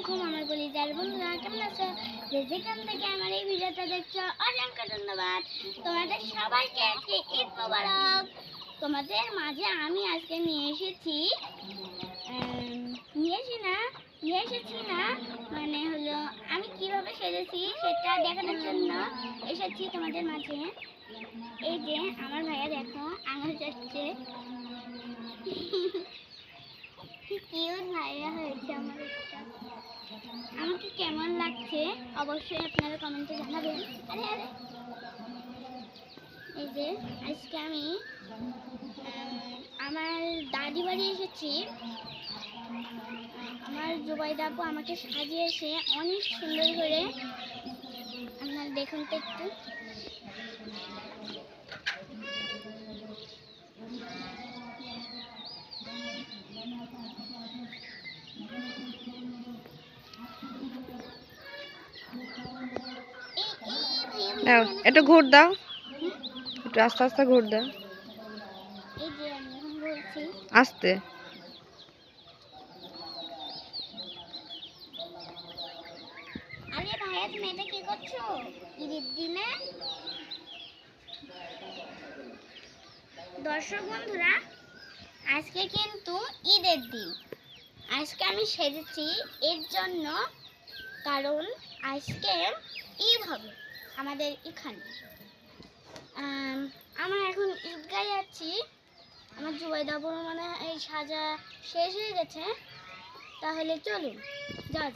আলাইকুম আমার কলিজার বন্ধুরা, কেমন আছো? যেখান থেকে আমার এই ভিডিওটা দেখছো অসংখ্য ধন্যবাদ। তোমাদের সবাইকে আজকে ঈদ মোবারক। তোমাদের মাঝে আমি আজকে নিয়ে এসেছি না মানে হলো আমি কিভাবে সেজেছি সেটা দেখানোর জন্য এসেছি তোমাদের মাঝে। এই যে আমার ভাইয়া দেখো আঙুল যাচ্ছে কিউট ভাইয়া হয়েছে আমার একটা। আমাকে কেমন লাগছে অবশ্যই আপনারা কমেন্টে জানাবেন। আরে আরে এই যে আজকে আমি আমার দাদি বাড়ি এসেছি। আমার জুবাইদা আপু আমাকে সাজিয়েছে অনেক সুন্দর করে, আপনারা দেখুন তো একটু। দাও একটু ঘুর দাও, একটু আস্তে আস্তে ঘুর দাও। এই যে আমি এখন বলছি আস্তে। আরে ভাইয়া তুমি এটা কি করছো ঈদের দিনে? দর্শক বন্ধুরা, আজকে কিন্তু ঈদের দিন। আজকে আমি সেজেছি এর জন্য, কারণ আজকে ঈদ হবে আমাদের এখানে। আমরা এখন ঈদগায় যাচ্ছি। আমার জুবাইদা বড় মানে এই সাজা শেষ হয়ে গেছে, তাহলে চলুন যাও।